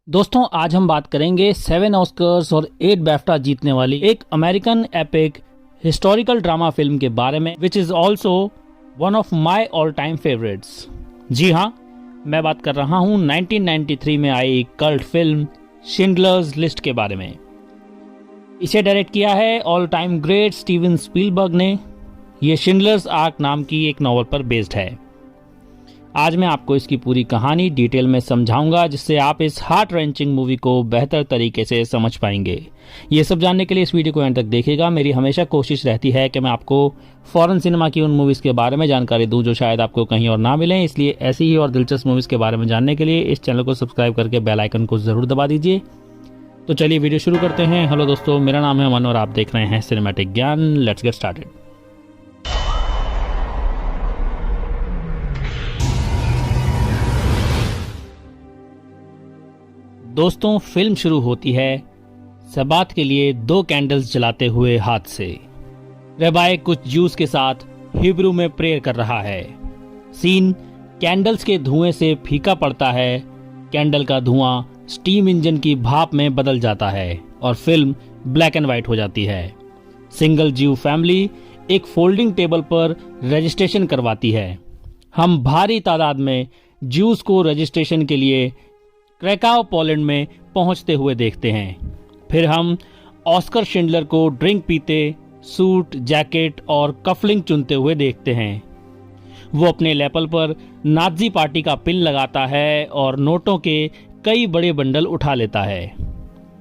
दोस्तों आज हम बात करेंगे 7 ऑस्कर्स और 8 बैफ्टा जीतने वाली एक American epic historical drama film के बारे में which is also one of my all time favourites. जी हाँ, मैं बात कर रहा हूँ 1993 में आई कल्ट फिल्म शिंडलर्स लिस्ट के बारे में। इसे डायरेक्ट किया है all time great Steven Spielberg ने। यह शिंडलर्स आर्क नाम की एक नॉवल पर बेस्ड है। आज मैं आपको इसकी पूरी कहानी डिटेल में समझाऊंगा जिससे आप इस हार्ट रेंचिंग मूवी को बेहतर तरीके से समझ पाएंगे। ये सब जानने के लिए इस वीडियो को एंड तक देखिएगा। मेरी हमेशा कोशिश रहती है कि मैं आपको फॉरेन सिनेमा की उन मूवीज़ के बारे में जानकारी दूं जो शायद आपको कहीं और ना मिलें। इसलिए ऐसी ही और दिलचस्प मूवीज़ के बारे में जानने के लिए इस चैनल को सब्सक्राइब करके बेल आइकन को ज़रूर दबा दीजिए। तो चलिए वीडियो शुरू करते हैं। हेलो दोस्तों, मेरा नाम है अमन और आप देख रहे हैं सिनेमैटिक ज्ञान। Let's get started. दोस्तों, फिल्म शुरू होती है सबात के लिए 2 कैंडल्स जलाते हुए हाथ से। रबाई कुछ जूस के साथ हिब्रू में प्रेयर कर रहा है। सीन कैंडल्स के धुएं से फीका पड़ता है। कैंडल का धुआं स्टीम इंजन की भाप में बदल जाता है और फिल्म ब्लैक एंड व्हाइट हो जाती है। सिंगल ज्यू फैमिली एक फोल्डिंग टेबल पर रजिस्ट्रेशन करवाती है। हम भारी तादाद में ज्यूस को रजिस्ट्रेशन के लिए क्रैकाउ पोलैंड में पहुंचते हुए देखते हैं। फिर हम ऑस्कर शिंडलर को ड्रिंक पीते, सूट, जैकेट और कफलिंग चुनते हुए देखते हैं। वो अपने लैपल पर नाजी पार्टी का पिन लगाता है और नोटों के कई बड़े बंडल उठा लेता है।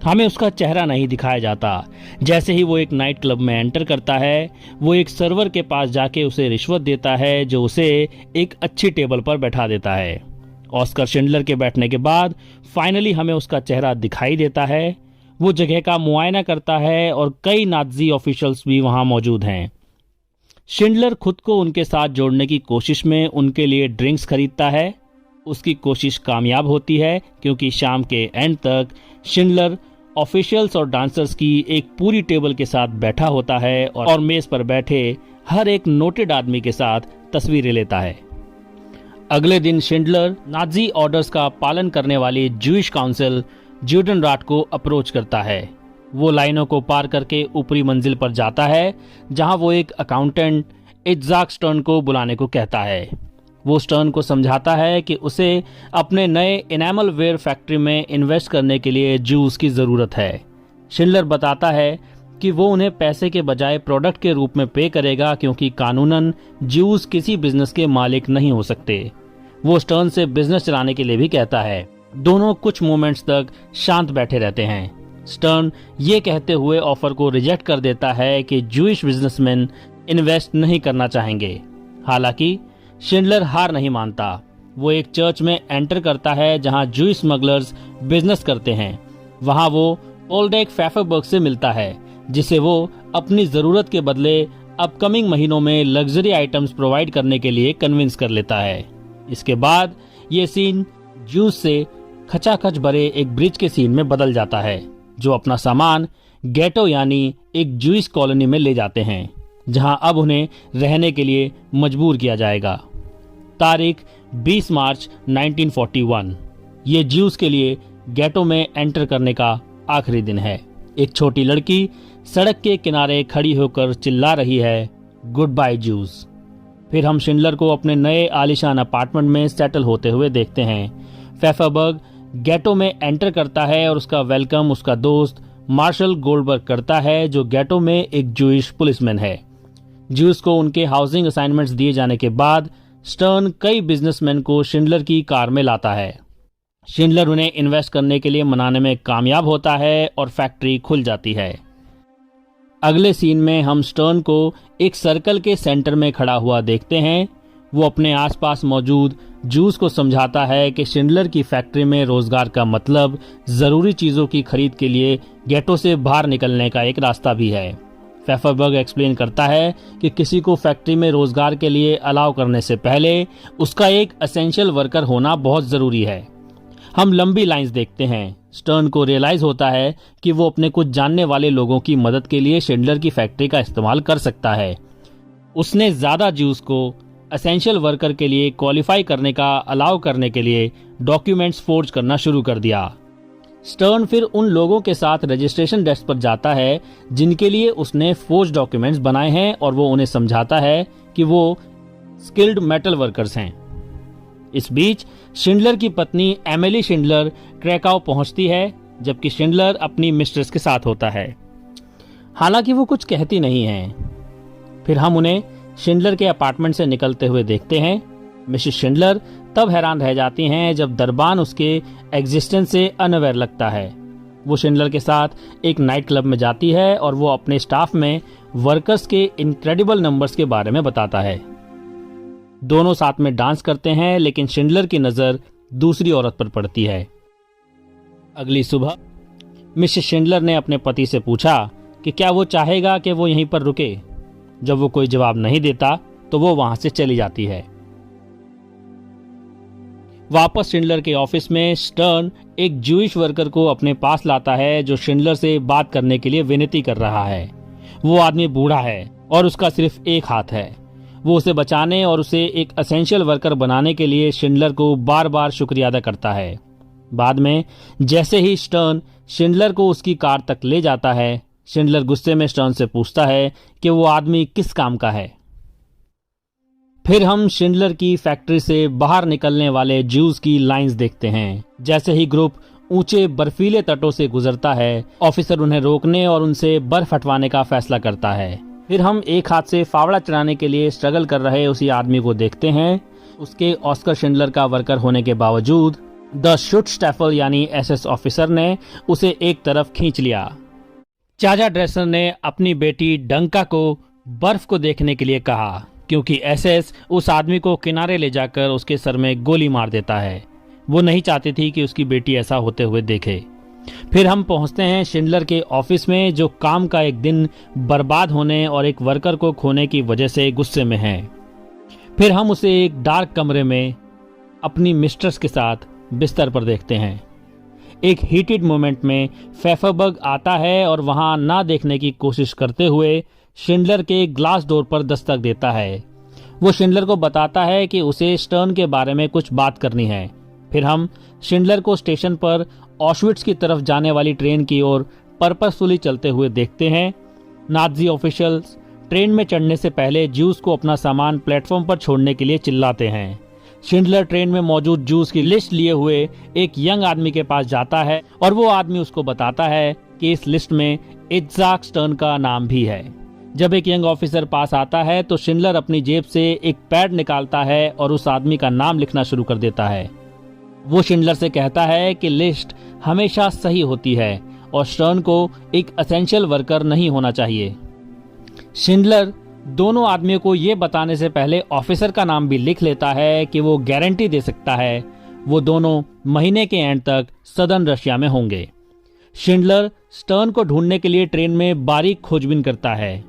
हमें उसका चेहरा नहीं दिखाया जाता। जैसे ही वो एक नाइट क्लब में एंटर करता है, वो एक सर्वर के पास जाके उसे रिश्वत देता है जो उसे एक अच्छी टेबल पर बैठा देता है। ऑस्कर शिंडलर के बैठने के बाद फाइनली हमें उसका चेहरा दिखाई देता है। वो जगह का मुआयना करता है और कई नाजी ऑफिशियल्स भी वहां मौजूद हैं। शिंडलर खुद को उनके साथ जोड़ने की कोशिश में उनके लिए ड्रिंक्स खरीदता है। उसकी कोशिश कामयाब होती है क्योंकि शाम के एंड तक शिंडलर ऑफिशियल्स और डांसर्स की एक पूरी टेबल के साथ बैठा होता है और मेज पर बैठे हर एक नोटेड आदमी के साथ तस्वीरें लेता है। अगले दिन शिंडलर नाजी ऑर्डर्स का पालन करने वाली ज्यूइश काउंसिल ज्यूडेनराट को अप्रोच करता है। वो लाइनों को पार करके ऊपरी मंजिल पर जाता है जहां वो एक अकाउंटेंट इट्जाक स्टर्न को बुलाने को कहता है। वो स्टर्न को समझाता है कि उसे अपने नए इनेमल वेयर फैक्ट्री में इन्वेस्ट करने के लिए ज्यूस की जरूरत है। शिंडलर बताता है कि वो उन्हें पैसे के बजाय प्रोडक्ट के रूप में पे करेगा क्योंकि कानूनन ज्यूस किसी बिजनेस के मालिक नहीं हो सकते। वो स्टर्न से बिजनेस चलाने के लिए भी कहता है। दोनों कुछ मोमेंट्स तक शांत बैठे रहते हैं। स्टर्न ये कहते हुए ऑफर को रिजेक्ट कर देता है कि ज्यूइश बिजनेसमैन इन्वेस्ट नहीं करना चाहेंगे। हालांकि शिंडलर हार नहीं मानता। वो एक चर्च में एंटर करता है जहां ज्यूइश स्मगलर्स बिजनेस करते हैं। वहां वो ओल्डेक फैफरबर्ग से मिलता है जिसे वो अपनी जरूरत के बदले अपकमिंग महीनों में लग्जरी आइटम्स प्रोवाइड करने के लिए कन्विंस कर लेता है। इसके बाद ये सीन ज्यूस से खचाखच भरे एक ब्रिज के सीन में बदल जाता है जो अपना सामान गेटो यानी एक ज्यूइश कॉलोनी में ले जाते हैं जहां अब उन्हें रहने के लिए मजबूर किया जाएगा। तारीख 20 मार्च 1941। ये ज्यूस के लिए गेटो में एंटर करने का आखिरी दिन है। एक छोटी लड़की सड़क के किनारे खड़ी होकर चिल्ला रही है, गुड बाय ज्यूस। फिर हम शिंडलर को अपने नए आलीशान अपार्टमेंट में सेटल होते हुए देखते हैं। फैफरबर्ग गेटो में एंटर करता है और उसका वेलकम उसका दोस्त मार्शल गोल्डबर्ग करता है जो गेटो में एक ज्यूइश पुलिसमैन है। ज्यूस को उनके हाउसिंग असाइनमेंट्स दिए जाने के बाद स्टर्न कई बिजनेसमैन को शिंडलर की कार में लाता है। शिंडलर उन्हें इन्वेस्ट करने के लिए मनाने में कामयाब होता है और फैक्ट्री खुल जाती है। अगले सीन में हम स्टर्न को एक सर्कल के सेंटर में खड़ा हुआ देखते हैं। वो अपने आसपास मौजूद ज्यूस को समझाता है कि शिंडलर की फैक्ट्री में रोजगार का मतलब जरूरी चीजों की खरीद के लिए गेटो से बाहर निकलने का एक रास्ता भी है। फैफरबर्ग एक्सप्लेन करता है कि किसी को फैक्ट्री में रोजगार के लिए अलाउ करने से पहले उसका एक एसेंशियल वर्कर होना बहुत जरूरी है। हम लंबी लाइंस देखते हैं। स्टर्न को रियलाइज होता है कि वो अपने कुछ जानने वाले लोगों की मदद के लिए शिंडलर की फैक्ट्री का इस्तेमाल कर सकता है। उसने ज्यादा ज्यूस को एसेंशियल वर्कर के लिए क्वालिफाई करने का अलाउ करने के लिए डॉक्यूमेंट्स फोर्ज करना शुरू कर दिया। स्टर्न फिर उन लोगों के साथ रजिस्ट्रेशन डेस्क पर जाता है जिनके लिए उसने फोर्ज डॉक्यूमेंट्स बनाए हैं और वो उन्हें समझाता है कि वो स्किल्ड मेटल वर्कर्स हैं। इस बीच शिंडलर की पत्नी एमिली शिंडलर क्रैकाउ पहुंचती है, जबकि शिंडलर अपनी मिस्ट्रेस के साथ होता है। हालांकि वो कुछ कहती नहीं है। फिर हम उन्हें शिंडलर के अपार्टमेंट से निकलते हुए देखते हैं। मिसेस शिंडलर तब हैरान रह जाती हैं जब दरबान उसके एग्जिस्टेंस से अनअवेयर लगता है। वो शिंडलर के साथ एक नाइट क्लब में जाती है और वो अपने स्टाफ में वर्कर्स के इनक्रेडिबल नंबर्स के बारे में बताता है। दोनों साथ में डांस करते हैं, लेकिन शिंडलर की नजर दूसरी औरत पर पड़ती है। अगली सुबह मिसेस शिंडलर ने अपने पति से पूछा कि क्या वो चाहेगा कि वो यहीं पर रुके। जब वो कोई जवाब नहीं देता तो वो वहां से चली जाती है। वापस शिंडलर के ऑफिस में स्टर्न एक जूइश वर्कर को अपने पास लाता है जो शिंडलर से बात करने के लिए विनती कर रहा है। वो आदमी बूढ़ा है और उसका सिर्फ एक हाथ है। वो उसे बचाने और उसे एक एसेंशियल वर्कर बनाने के लिए शिंडलर को बार बार शुक्रिया अदा करता है। बाद में जैसे ही स्टर्न शिंडलर को उसकी कार तक ले जाता है, शिंडलर गुस्से में स्टर्न से पूछता है कि वो आदमी किस काम का है। फिर हम शिंडलर की फैक्ट्री से बाहर निकलने वाले ज्यूज की लाइंस देखते हैं। जैसे ही ग्रुप ऊंचे बर्फीले तटों से गुजरता है, ऑफिसर उन्हें रोकने और उनसे बर्फ हटवाने का फैसला करता है। फिर हम एक हाथ से फावड़ा चढ़ाने के लिए स्ट्रगल कर रहे उसी आदमी को देखते हैं। उसके ऑस्कर शिंडलर का वर्कर होने के बावजूद द शुटस्टैफल यानी एसएस ऑफिसर ने उसे एक तरफ खींच लिया। चाचा ड्रेसर ने अपनी बेटी डंका को बर्फ को देखने के लिए कहा, क्योंकि एसएस उस आदमी को किनारे ले जाकर उसके सर में गोली मार देता है। वो नहीं चाहती थी कि उसकी बेटी ऐसा होते हुए देखे। फिर हम पहुंचते हैं शिंडलर के ऑफिस में, जो काम का एक दिन बर्बाद होने और एक वर्कर को खोने की वजह से गुस्से में है। फिर हम उसे एक डार्क कमरे में अपनी मिस्ट्रेस के साथ बिस्तर पर देखते हैं। एक हीटेड मोमेंट में फेफरबर्ग आता है और वहां ना देखने की कोशिश करते हुए शिंडलर के ग्लास डोर पर दस्तक देता है। वो शिंडलर को बताता है कि उसे स्टर्न के बारे में कुछ बात करनी है। फिर हम शिंडलर को स्टेशन पर ऑशविट्स की तरफ जाने वाली ट्रेन की ओर पर्पसफुली चलते हुए देखते हैं। नाजी ऑफिशियल्स ट्रेन में चढ़ने से पहले ज्यूस को अपना सामान प्लेटफॉर्म पर छोड़ने के लिए चिल्लाते हैं। शिंडलर ट्रेन में मौजूद ज्यूस की लिस्ट लिए हुए एक यंग आदमी के पास जाता है और वो आदमी उसको बताता है कि इस लिस्ट में इट्ज़ाक स्टर्न का नाम भी है। जब एक यंग ऑफिसर पास आता है तो शिंडलर अपनी जेब से एक पैड निकालता है और उस आदमी का नाम लिखना शुरू कर देता है। वो शिंडलर से कहता है कि लिस्ट हमेशा सही होती है और स्टर्न को एक एसेंशियल वर्कर नहीं होना चाहिए। शिंडलर दोनों आदमियों को ये बताने से पहले ऑफिसर का नाम भी लिख लेता है कि वो गारंटी दे सकता है वो दोनों महीने के एंड तक सदर्न रशिया में होंगे। शिंडलर स्टर्न को ढूंढने के लिए ट्रेन में बारीक खोजबीन करता है।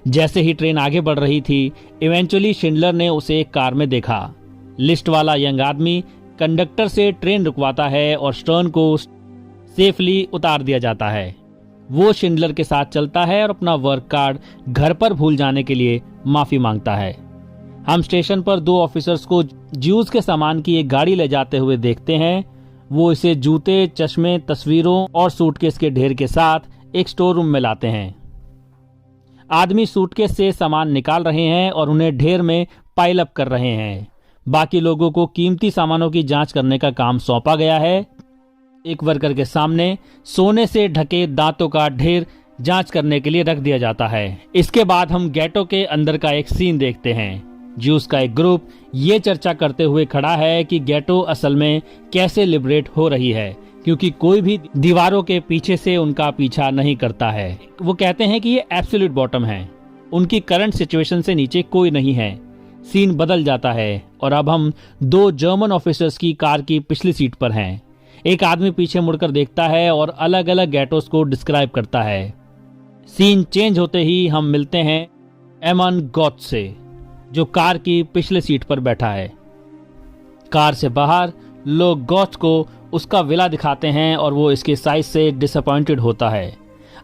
जैसे ही ट्रेन आगे बढ़ रही थी, इवेंचुअली शिंडलर ने उसे एक कार में देखा। लिस्ट वाला यंग आदमी कंडक्टर से ट्रेन रुकवाता है और स्टर्न को सेफली उतार दिया जाता है। वो शिंडलर के साथ चलता है और अपना वर्क कार्ड घर पर भूल जाने के लिए माफी मांगता है। हम स्टेशन पर दो ऑफिसर्स को ज्यूज के सामान की एक गाड़ी ले जाते हुए देखते हैं। वो इसे जूते, चश्मे, तस्वीरों और सूटकेस के ढेर के साथ एक स्टोर रूम में लाते हैं। आदमी सूटकेस से सामान निकाल रहे हैं और उन्हें ढेर में पाइल अप कर रहे हैं। बाकी लोगों को कीमती सामानों की जांच करने का काम सौंपा गया है। एक वर्कर के सामने सोने से ढके दांतों का ढेर जांच करने के लिए रख दिया जाता है। इसके बाद हम गेटो के अंदर का एक सीन देखते हैं। ज्यूस का एक ग्रुप ये चर्चा करते हुए खड़ा है कि गेटो असल में कैसे लिबरेट हो रही है, क्योंकि कोई भी दीवारों के पीछे से उनका पीछा नहीं करता है। वो कहते हैं कि ये एब्सोल्यूट बॉटम है, उनकी करंट सिचुएशन से नीचे कोई नहीं है। सीन बदल जाता है और अब हम दो जर्मन ऑफिसर्स की कार की पिछली सीट पर हैं। एक आदमी पीछे मुड़कर देखता है और अलग अलग गेटोस को डिस्क्राइब करता है। सीन चेंज होते ही हम मिलते हैं एमन गॉथ से, जो कार की पिछले सीट पर बैठा है। कार से बाहर लोग गॉथ को उसका विला दिखाते हैं और वो इसके साइज से डिसअपॉइंटेड होता है।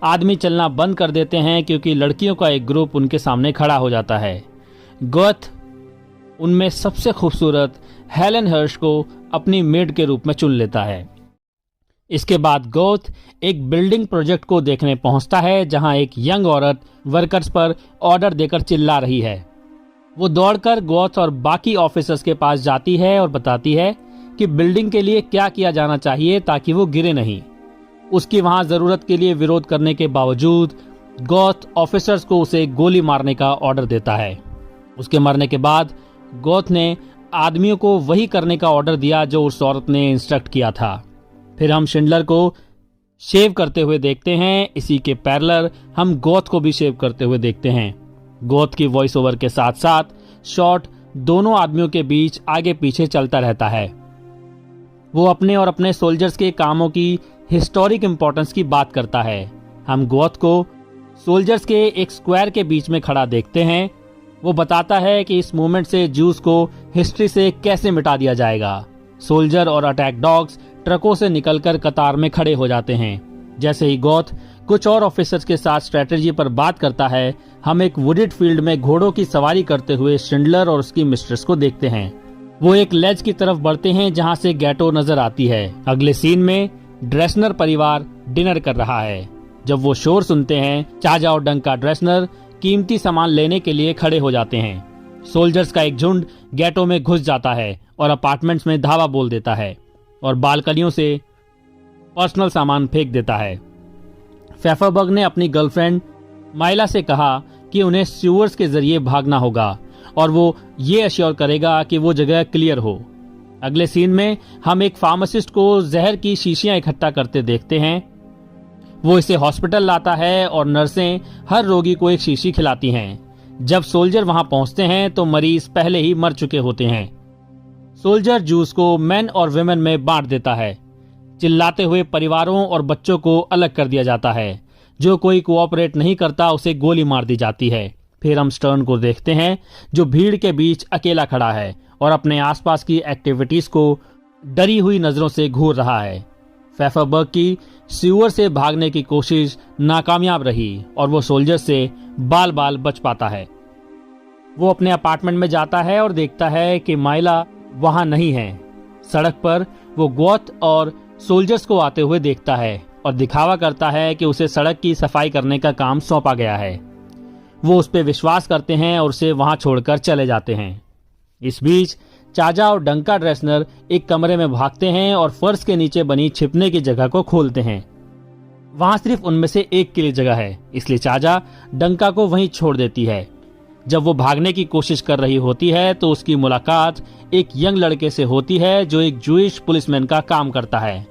आदमी चलना बंद कर देते हैं क्योंकि लड़कियों का एक ग्रुप उनके सामने खड़ा हो जाता है। गॉथ उनमें सबसे खूबसूरत हेलेन हर्श को अपनी मेड के रूप में चुन लेता है। इसके बाद गोथ एक बिल्डिंग प्रोजेक्ट को देखने पहुंचता है जहां एक यंग औरत वर्कर्स पर ऑर्डर देकर चिल्ला रही है। वो दौड़कर गोथ और बाकी ऑफिसर्स के पास जाती है और बताती है कि बिल्डिंग के लिए क्या किया जाना चाहिए ताकि वो गिरे नहीं। उसकी वहां जरूरत के लिए विरोध करने के बावजूद गोथ ऑफिसर्स को उसे गोली मारने का ऑर्डर देता है। उसके मरने के बाद गोथ ने आदमियों को वही करने का ऑर्डर दिया जो उस औरत ने इंस्ट्रक्ट किया था। फिर हम शिंडलर को शेव करते हुए देखते हैं। इसी के पैरेलल हम गोथ को भी शेव करते हुए देखते हैं। गोथ की वॉइस ओवर के साथ साथ शॉट दोनों आदमियों के बीच आगे पीछे चलता रहता है। वो अपने और अपने सोल्जर्स के कामों की हिस्टोरिक इंपॉर्टेंस की बात करता है। हम गोथ को सोल्जर्स के एक स्क्वायर के बीच में खड़ा देखते हैं। वो बताता है कि इस मूवमेंट से ज्यूस को हिस्ट्री से कैसे मिटा दिया जाएगा। सोल्जर और अटैक डॉग्स ट्रकों से निकलकर कतार में खड़े हो जाते हैं। जैसे ही गोथ कुछ और ऑफिसर्स के साथ स्ट्रेटेजी पर बात करता है, हम एक वुडेड फील्ड में घोड़ों की सवारी करते हुए शिंडलर और उसकी मिस्ट्रेस को देखते हैं। वो एक लेज की तरफ बढ़ते हैं जहां से गैटो नजर आती है। अगले सीन में ड्रेसनर परिवार डिनर कर रहा है। जब वो शोर सुनते हैं, चाचा और डंका ड्रेसनर कीमती सामान लेने के लिए खड़े हो जाते हैं। सोल्जर्स का एक झुंड गैटो में घुस जाता है और अपार्टमेंट्स में धावा बोल देता है और बालकनियों से पर्सनल सामान फेंक देता है। फेफरबर्ग ने अपनी गर्लफ्रेंड माइला से कहा कि उन्हें सीवर्स के जरिए भागना होगा और वो ये अश्योर करेगा कि वो जगह क्लियर हो। अगले सीन में हम एक फार्मासिस्ट को जहर की शीशियां इकट्ठा करते देखते हैं। वो इसे हॉस्पिटल लाता है और नर्सें हर रोगी को एक शीशी खिलाती हैं। जब सोल्जर वहां पहुंचते हैं तो मरीज पहले ही मर चुके होते हैं। सोल्जर जूस को मेन और वुमेन में बांट देता है। चिल्लाते हुए परिवारों और बच्चों को अलग कर दिया जाता है। जो कोई कोऑपरेट नहीं करता उसे गोली मार दी जाती है। फिर हम स्टर्न को देखते हैं जो भीड़ के बीच अकेला खड़ा है और अपने आसपास की एक्टिविटीज को डरी हुई नजरों से घूर रहा है। फेफरबर्ग की सीवर से भागने की कोशिश नाकामयाब रही और वो सोल्जर से बाल बाल बच पाता है। वो अपने अपार्टमेंट में जाता है और देखता है कि माइला वहां नहीं है। सड़क पर वो गोथ और सोल्जर्स को आते हुए देखता है और दिखावा करता है कि उसे सड़क की सफाई करने का काम सौंपा गया है। वो उस पर विश्वास करते हैं और उसे वहां छोड़कर चले जाते हैं। इस बीच चाचा और डंका ड्रेसनर एक कमरे में भागते हैं और फर्श के नीचे बनी छिपने की जगह को खोलते हैं। वहां सिर्फ उनमें से एक के लिए जगह है, इसलिए चाचा डंका को वहीं छोड़ देती है। जब वो भागने की कोशिश कर रही होती है तो उसकी मुलाकात एक यंग लड़के से होती है जो एक जूइश पुलिसमैन का काम करता है।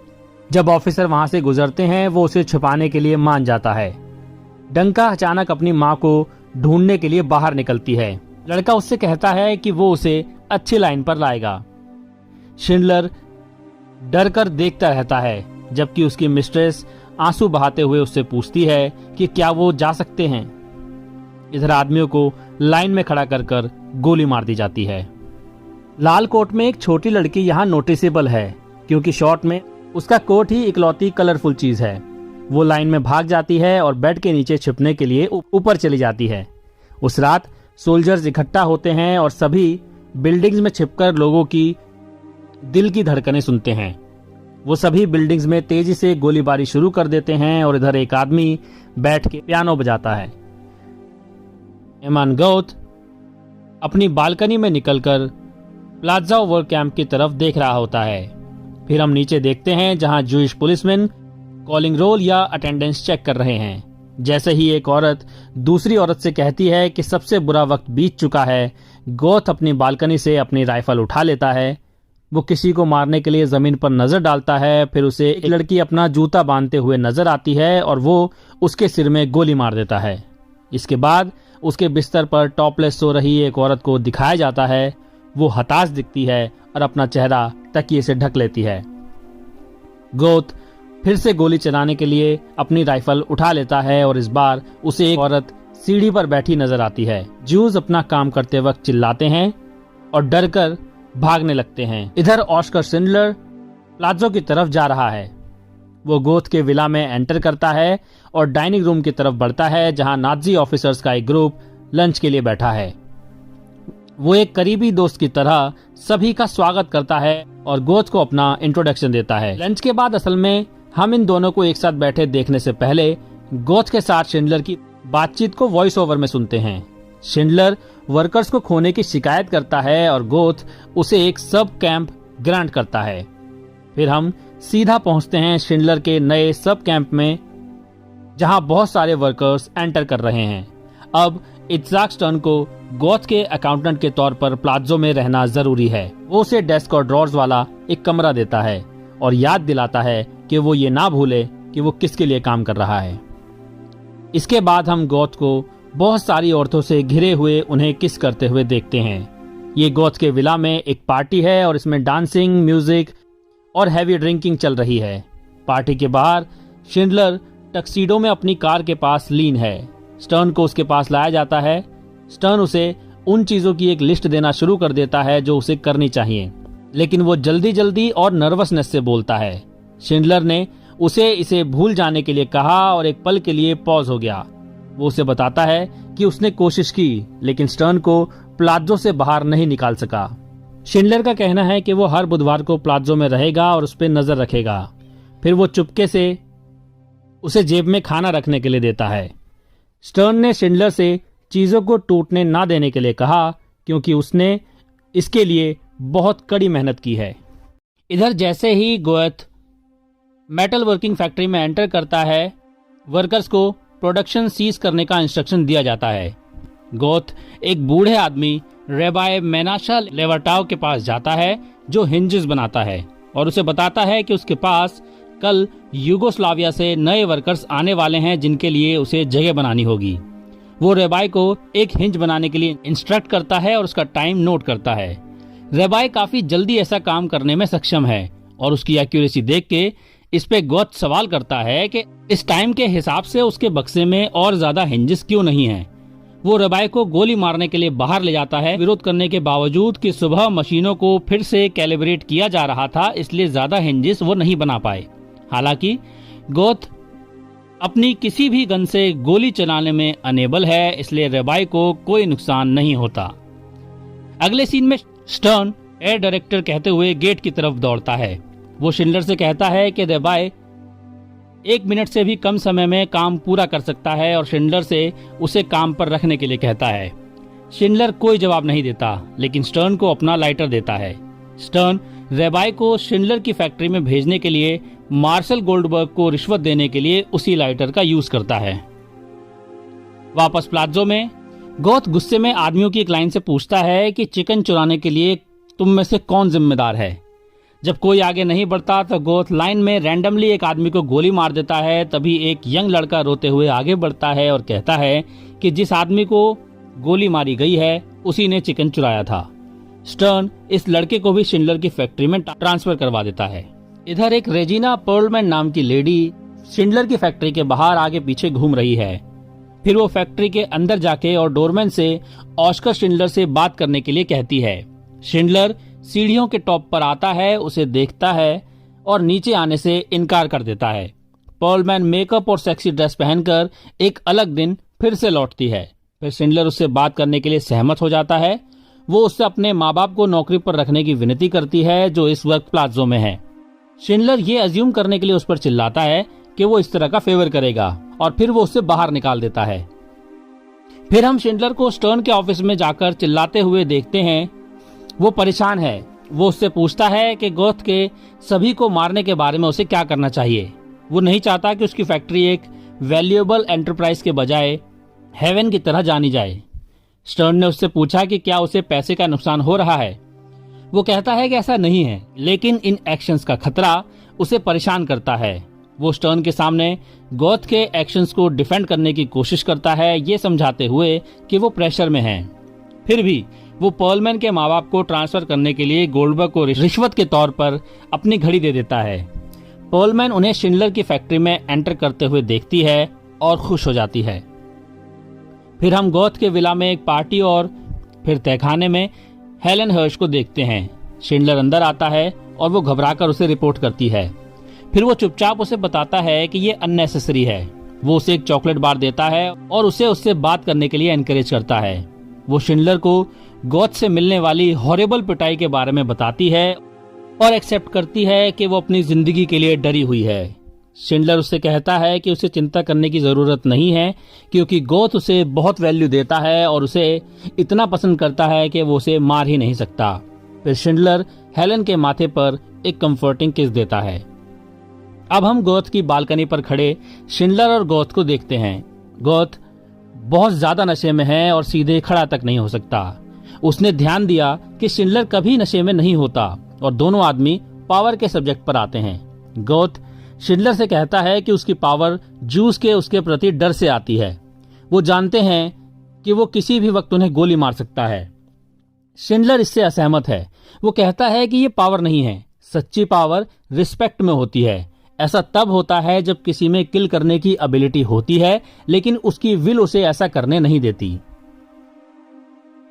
जब ऑफिसर वहां से गुजरते हैं वो उसे छुपाने के लिए मान जाता है। डंका अचानक अपनी माँ को ढूंढने के लिए बाहर निकलती है। लड़का उससे कहता है कि वो उसे अच्छी लाइन पर लाएगा। शिंडलर डर कर देखता रहता है जबकि उसकी मिस्ट्रेस आंसू बहाते हुए उससे पूछती है कि क्या वो जा सकते हैं। इधर आदमियों को लाइन में खड़ा कर गोली मार दी जाती है। लाल कोट में एक छोटी लड़की यहाँ नोटिसेबल है क्योंकि शॉट में उसका कोट ही इकलौती कलरफुल चीज है। वो लाइन में भाग जाती है और बेड के नीचे छिपने के लिए ऊपर चली जाती है। उस रात सोल्जर्स इकट्ठा होते हैं और सभी बिल्डिंग्स में छिपकर लोगों की दिल की धड़कनें सुनते हैं। वो सभी बिल्डिंग्स में तेजी से गोलीबारी शुरू कर देते हैं और इधर एक आदमी बैठ के पियानो बजाता है। एमान गोथ अपनी बालकनी में निकलकर प्लाजा वर्क कैंप की तरफ देख रहा होता है। फिर हम नीचे देखते हैं जहां जूइश पुलिसमैन कॉलिंग रोल या अटेंडेंस चेक कर रहे हैं। जैसे ही एक औरत दूसरी औरत से कहती है कि सबसे बुरा वक्त बीत चुका है, गोथ अपनी बालकनी से अपनी राइफल उठा लेता है। वो किसी को मारने के लिए जमीन पर नजर डालता है। फिर उसे एक लड़की अपना जूता बांधते हुए नजर आती है और वो उसके सिर में गोली मार देता है। इसके बाद उसके बिस्तर पर टॉपलेस सो रही एक औरत को दिखाया जाता है। वो हताश दिखती है और अपना चेहरा तकिए से ढक लेती है। गोथ फिर से गोली चलाने के लिए अपनी राइफल उठा लेता है और इस बार उसे एक औरत सीढ़ी पर बैठी नजर आती है। ज्यूज अपना काम करते वक्त चिल्लाते हैं और डर कर भागने लगते हैं। इधर ऑस्कर शिंडलर प्लाज़ो की तरफ जा रहा है। वो गोथ के विला में एंटर करता है और डाइनिंग रूम की तरफ बढ़ता है जहां नाजी ऑफिसर्स का एक ग्रुप लंच के लिए बैठा है। वो एक करीबी दोस्त की तरह सभी का स्वागत करता है और गोथ को अपना इंट्रोडक्शन देता है। लंच के बाद असल में हम इन दोनों को एक साथ बैठे देखने से पहले गोथ के साथ शिंडलर की बातचीत को वॉइस ओवर में सुनते हैं। शिंडलर वर्कर्स को खोने की शिकायत करता है और गोथ उसे एक सब कैंप ग्रांट करता है। फिर हम सीधा पहुंचते हैं शिंडलर के नए सब कैंप में, जहां बहुत सारे वर्कर्स एंटर कर रहे हैं। अब इत्साक स्टर्न को गोथ के अकाउंटेंट के तौर पर प्लाज़ो में रहना जरूरी है। वो उसे डेस्क और ड्रॉर्स वाला एक कमरा देता है और याद दिलाता है कि वो ये ना भूले कि वो किसके लिए काम कर रहा है। इसके बाद हम गोथ को बहुत सारी औरतों से घिरे हुए उन्हें किस करते हुए देखते हैं। ये गोथ के विला में एक पार्टी है और इसमें डांसिंग, म्यूजिक और हैवी ड्रिंकिंग चल रही है। पार्टी के बाहर शिंडलर टक्सीडो में अपनी कार के पास लीन है। स्टर्न को उसके पास लाया जाता है। स्टर्न उसे उन चीजों की एक लिस्ट देना शुरू कर देता है जो उसे करनी चाहिए, लेकिन वो जल्दी जल्दी और नर्वसनेस से बोलता है। शिंडलर ने उसे इसे भूल जाने के लिए कहा और एक पल के लिए पॉज हो गया। वो उसे बताता है कि उसने कोशिश की, लेकिन स्टर्न को प्लाज़ो से बाहर नहीं निकाल सका। शिंडलर का कहना है कि वो हर बुधवार को प्लाज़ो में रहेगा और उस पर नजर रखेगा। फिर वो चुपके से उसे जेब में खाना रखने के लिए देता है। स्टर्न ने शिंडलर से चीजों को टूटने ना देने के लिए कहा, क्योंकि उसने इसके लिए बहुत कड़ी मेहनत की है। इधर जैसे ही गोथ मेटल वर्किंग फैक्ट्री में एंटर करता है, वर्कर्स को प्रोडक्शन सीज करने का इंस्ट्रक्शन दिया जाता है। गोथ एक बूढ़े आदमी रेबाय मेनाशा लेवर्टाव के पास जाता है, जो हिंजेस बनाता है, और उसे बताता है कि उसके पास कल यूगोस्लाविया से नए वर्कर्स आने वाले हैं जिनके लिए उसे जगह बनानी होगी। वो रेबाय को एक हिंज बनाने के लिए इंस्ट्रक्ट करता है और उसका टाइम नोट करता है। रेबाय काफी जल्दी ऐसा काम करने में सक्षम है और उसकी एक्यूरेसी देख के इस पे गोथ सवाल करता है कि इस टाइम के हिसाब से उसके बक्से में और ज्यादा हिंजेस क्यों नहीं हैं। वो रेबाय को गोली मारने के लिए बाहर ले जाता है, विरोध करने के बावजूद कि सुबह मशीनों को फिर से कैलिब्रेट किया जा रहा था, इसलिए ज्यादा हिंजेस वो नहीं बना पाए। हालांकि गोथ अपनी किसी भी गन से गोली चलाने में अनेबल है, इसलिए रेबाय को कोई नुकसान नहीं होता। अगले सीन में स्टर्न एयर डायरेक्टर कहते हुए गेट की तरफ दौड़ता है। वो शिंडलर से कहता है कि रेबाय 1 मिनट से भी कम समय में काम पूरा कर सकता है और शिंडलर से उसे काम पर रखने के लिए कहता है। शिंडलर कोई जवाब नहीं देता, लेकिन स्टर्न को अपना लाइटर देता है। स्टर्न रेबाय को शिंडलर की फैक्ट्री में भेजने के लिए मार्शल गोल्डबर्ग को रिश्वत देने के लिए उसी लाइटर का यूज करता है। वापस प्लाज़ो में गोथ गुस्से में आदमियों की एक लाइन से पूछता है कि चिकन चुराने के लिए तुम में से कौन जिम्मेदार है। जब कोई आगे नहीं बढ़ता तो गोथ लाइन में रैंडमली एक आदमी को गोली मार देता है। तभी एक यंग लड़का रोते हुए आगे बढ़ता है और कहता है कि जिस आदमी को गोली मारी गई है उसी ने चिकन चुराया था। स्टर्न इस लड़के को भी शिंडलर की फैक्ट्री में ट्रांसफर करवा देता है। इधर एक रेजिना पर्लमैन नाम की लेडी शिंडलर की फैक्ट्री के बाहर आगे पीछे घूम रही है। फिर वो फैक्ट्री के अंदर जाके और डोरमैन से ऑस्कर शिंडलर से बात करने के लिए कहती है। शिंडलर सीढ़ियों के टॉप पर आता है, उसे देखता है और नीचे आने से इनकार कर देता है। पर्लमैन मेकअप और सेक्सी ड्रेस पहनकर एक अलग दिन फिर से लौटती है। फिर शिंडलर उससे बात करने के लिए सहमत हो जाता है। वो उससे अपने माँ बाप को नौकरी पर रखने की विनती करती है, जो इस वक्त प्लाज़ो में है। शिंडलर ये अज्यूम करने के लिए उस पर चिल्लाता है कि वो इस तरह का फेवर करेगा और फिर वो उससे बाहर निकाल देता है। फिर हम शिंडलर को स्टर्न के ऑफिस में जाकर चिल्लाते हुए देखते हैं। वो परेशान है। वो उससे पूछता है कि गोथ के सभी को मारने के बारे में उसे क्या करना चाहिए। वो नहीं चाहता कि उसकी फैक्ट्री एक वैल्यूएबल एंटरप्राइज के बजाय हेवन की तरह जानी जाए। स्टर्न ने उससे पूछा कि क्या उसे पैसे का नुकसान हो रहा है। वो कहता है कि ऐसा नहीं है, लेकिन इन एक्शंस का खतरा उसे परेशान करता है। वो स्टर्न के सामने गोथ के एक्शंस को डिफेंड करने की कोशिश करता है, ये समझाते हुए कि वो प्रेशर में है। फिर भी वो पर्लमैन के माँ बाप को ट्रांसफर करने के लिए गोल्डबर्ग को रिश्वत के तौर पर अपनी घड़ी दे देता है। पर्लमैन उन्हें शिंडलर की फैक्ट्री में एंटर करते हुए देखती है और खुश हो जाती है। फिर हम गोथ के विला में एक पार्टी और फिर तहखाने में हेलन हर्श को देखते हैं। शिंडलर अंदर आता है और वो घबराकर उसे रिपोर्ट करती है। फिर वो चुपचाप उसे बताता है कि ये अननेसेसरी है। वो उसे एक चॉकलेट बार देता है और उसे उससे बात करने के लिए एनकरेज करता है। वो शिंडलर को गोथ से मिलने वाली हॉरिबल पिटाई के बारे में बताती है और एक्सेप्ट करती है कि वो अपनी जिंदगी के लिए डरी हुई है। शिंडलर उससे कहता है कि उसे चिंता करने की जरूरत नहीं है क्योंकि गोथ उसे बहुत वैल्यू देता है और उसे इतना पसंद करता है कि वो उसे मार ही नहीं सकता। फिर शिंडलर हेलन के माथे पर एक कंफर्टिंग किस देता है। अब हम गोथ की बालकनी पर खड़े शिंडलर और गोथ को देखते हैं। गोथ बहुत ज्यादा नशे में है और सीधे खड़ा तक नहीं हो सकता। उसने ध्यान दिया कि शिंडलर कभी नशे में नहीं होता और दोनों आदमी पावर के सब्जेक्ट पर आते हैं। गोथ शिंडलर से कहता है कि उसकी पावर जूस के उसके प्रति डर से आती है। वो जानते हैं कि वो किसी भी वक्त उन्हें गोली मार सकता है। शिंडलर इससे असहमत है। वो कहता है कि ये पावर नहीं है, सच्ची पावर रिस्पेक्ट में होती है। ऐसा तब होता है जब किसी में किल करने की एबिलिटी होती है लेकिन उसकी विल उसे ऐसा करने नहीं देती।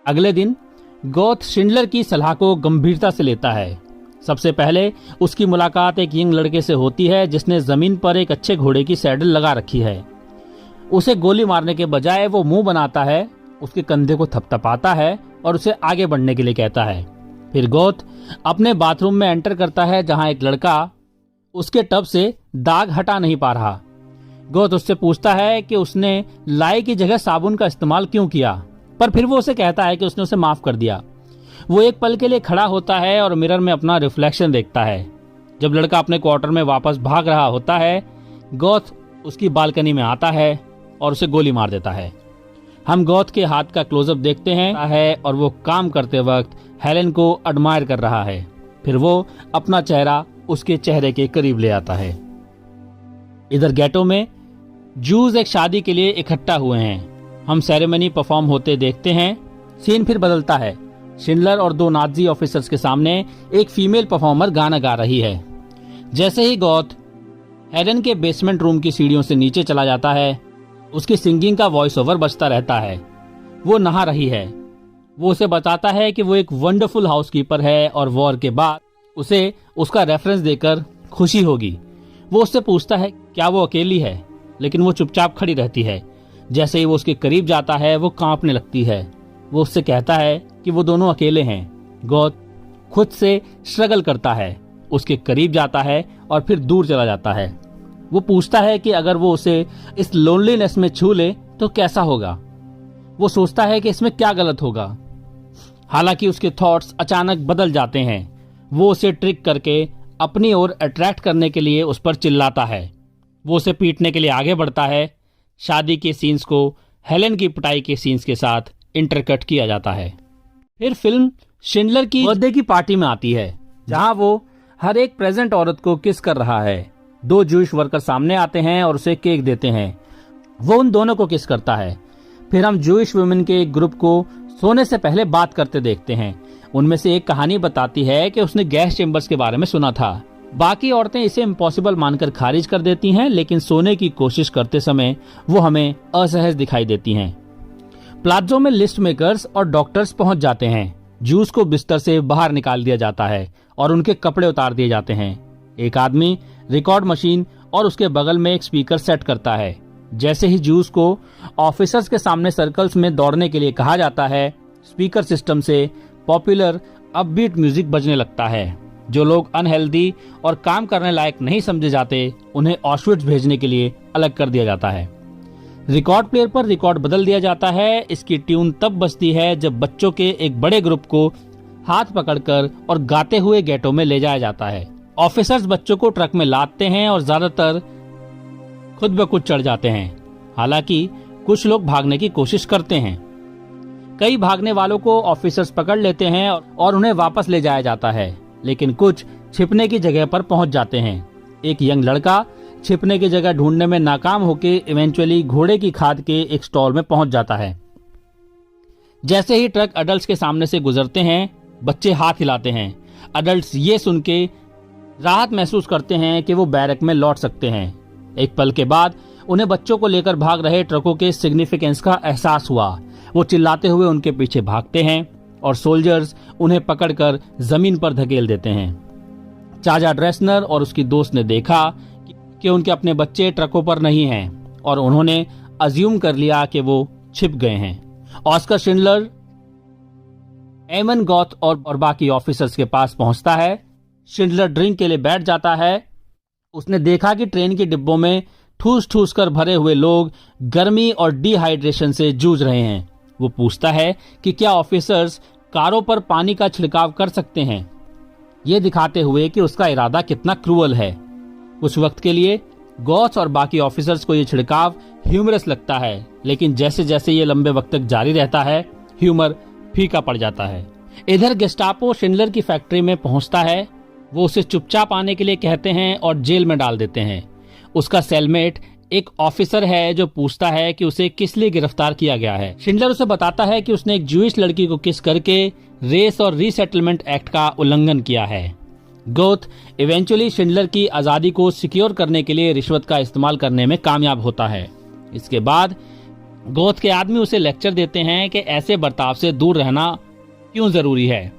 अगले दिन गोथ शिंडलर की सलाह को गंभीरता से लेता है। सबसे पहले उसकी मुलाकात एक यंग लड़के से होती है जिसने जमीन पर एक अच्छे घोड़े की सैडल लगा रखी है। उसे गोली मारने के बजाय वो मुंह बनाता है, उसके कंधे को थपथपाता है और उसे आगे बढ़ने के लिए कहता है। फिर गोथ अपने बाथरूम में एंटर करता है जहां एक लड़का उसके टब से दाग हटा नहीं पा रहा। गोथ उससे पूछता है कि उसने लाई की जगह साबुन का इस्तेमाल क्यों किया, पर फिर वो उसे कहता है कि उसने उसे माफ कर दिया। वो एक पल के लिए खड़ा होता है और मिरर में अपना रिफ्लेक्शन देखता है। जब लड़का अपने क्वार्टर में वापस भाग रहा होता है, गोथ उसकी बालकनी में आता है और उसे गोली मार देता है। हम गोथ के हाथ का क्लोजअप देखते हैं और वो काम करते वक्त हेलेन को एडमायर कर रहा है। फिर वो अपना चेहरा उसके चेहरे के करीब ले आता है। इधर गेटो में जूस एक शादी के लिए इकट्ठा हुए हैं। हम सेरेमनी परफॉर्म होते देखते हैं। सीन फिर बदलता है। शिंडलर और दो नाजी ऑफिसर्स के सामने एक फीमेल परफॉर्मर गाना गा रही है। जैसे ही गोथ हेलेन के बेसमेंट रूम की सीढ़ियों से नीचे चला जाता है, उसकी सिंगिंग का वॉइस ओवर बजता रहता है। वो नहा रही है। वो उसे बताता है कि वो एक वंडरफुल हाउसकीपर है और वॉर के बाद उसे उसका रेफरेंस देकर खुशी होगी। वो उससे पूछता है क्या वो अकेली है, लेकिन वो चुपचाप खड़ी रहती है। जैसे ही वो उसके करीब जाता है वो कांपने लगती है। वो उससे कहता है कि वो दोनों अकेले हैं। गोथ खुद से स्ट्रगल करता है, उसके करीब जाता है और फिर दूर चला जाता है। वो पूछता है कि अगर वो उसे इस लोनलीनेस में छू ले तो कैसा होगा। वो सोचता है कि इसमें क्या गलत होगा। हालांकि उसके थॉट्स अचानक बदल जाते हैं। वो उसे ट्रिक करके अपनी ओर अट्रैक्ट करने के लिए उस पर चिल्लाता है। वो उसे पीटने के लिए आगे बढ़ता है। शादी के सीन्स को हेलेन की पिटाई के सीन्स के साथ इंटरकट किया जाता है। फिर फिल्म शिंडलर की बर्थडे की पार्टी में आती है जहां वो हर एक प्रेजेंट औरत को किस कर रहा है। दो जूश वर्कर सामने आते हैं और उसे केक देते हैं। वो उन दोनों को किस करता है। फिर हम जूश वुमेन के एक ग्रुप को सोने से पहले बात करते देखते हैं। उनमें से एक कहानी बताती है कि उसने गैस चेम्बर्स के बारे में सुना था। बाकी औरतें इसे इम्पॉसिबल मानकर खारिज कर देती हैं, लेकिन सोने की कोशिश करते समय वो हमें असहज दिखाई देती हैं। प्लाज़ो में लिस्ट मेकर्स और डॉक्टर्स पहुंच जाते हैं। जूस को बिस्तर से बाहर निकाल दिया जाता है और उनके कपड़े उतार दिए जाते हैं। एक आदमी रिकॉर्ड मशीन और उसके बगल में एक स्पीकर सेट करता है। जैसे ही जूस को ऑफिसर्स के सामने सर्कल्स में दौड़ने के लिए कहा जाता है, स्पीकर सिस्टम से पॉपुलर अपबीट म्यूजिक बजने लगता है। जो लोग अनहेल्दी और काम करने लायक नहीं समझे जाते, उन्हें ऑशविट्ज भेजने के लिए अलग कर दिया जाता है। रिकॉर्ड प्लेयर पर रिकॉर्ड बदल दिया जाता है। इसकी ट्यून तब बजती है जब बच्चों के एक बड़े ग्रुप को हाथ पकड़कर और गाते हुए गेटो में ले जाया जाता है। ऑफिसर्स बच्चों को ट्रक में लादते हैं और ज्यादातर खुद ब खुद चढ़ जाते हैं। हालांकि कुछ लोग भागने की कोशिश करते हैं। कई भागने वालों को ऑफिसर्स पकड़ लेते हैं और उन्हें वापस ले जाया जाता है, लेकिन कुछ छिपने की जगह पर पहुंच जाते हैं। एक यंग लड़का छिपने की जगह ढूंढने में नाकाम होकर इवेंचुअली घोड़े की खाद के एक स्टॉल में पहुंच जाता है। जैसे ही ट्रक अडल्ट्स के सामने से गुजरते हैं, बच्चे हाथ हिलाते हैं। अडल्ट्स ये सुन के राहत महसूस करते हैं कि वो बैरक में लौट सकते हैं। एक पल के बाद उन्हें बच्चों को लेकर भाग रहे ट्रकों के सिग्निफिकेंस का एहसास हुआ। वो चिल्लाते हुए उनके पीछे भागते हैं और सोल्जर्स उन्हें पकड़कर जमीन पर धकेल देते हैं। चाचा ड्रेसनर और उसकी दोस्त ने देखा कि उनके अपने बच्चे ट्रकों पर नहीं हैं और उन्होंने अज्यूम कर लिया कि वो छिप गए हैं। ऑस्कर शिंडलर एमन गॉथ और बाकी ऑफिसर्स के पास पहुंचता है। शिंडलर ड्रिंक के लिए बैठ जाता है। उसने देखा कि ट्रेन के डिब्बों में ठूस ठूस कर भरे हुए लोग गर्मी और डिहाइड्रेशन से जूझ रहे हैं। वो पूछता है कि क्या ऑफिसर्स कारों पर पानी का छिड़काव कर सकते हैं, ये दिखाते हुए कि उसका इरादा कितना क्रूअल है। कुछ वक्त के लिए गॉथ और बाकी ऑफिसर्स को ये छिड़काव ह्यूमरस लगता है, लेकिन जैसे जैसे ये लंबे वक्त तक जारी रहता है ह्यूमर फीका पड़ जाता है। इधर गेस्टापो शिंडलर की फैक्ट्री में पहुंचता है। वो उसे चुपचाप आने के लिए कहते हैं और जेल में डाल देते हैं। उसका सेलमेट एक ऑफिसर है जो पूछता है कि उसे किस लिए गिरफ्तार किया गया है। शिंडलर उसे बताता है कि उसने एक ज्यूइश लड़की को किस करके रेस और रीसेटलमेंट एक्ट का उल्लंघन किया है। गोथ इवेंचुअली शिंडलर की आजादी को सिक्योर करने के लिए रिश्वत का इस्तेमाल करने में कामयाब होता है। इसके बाद गोथ के आदमी उसे लेक्चर देते हैं कि ऐसे बर्ताव से दूर रहना क्यों जरूरी है।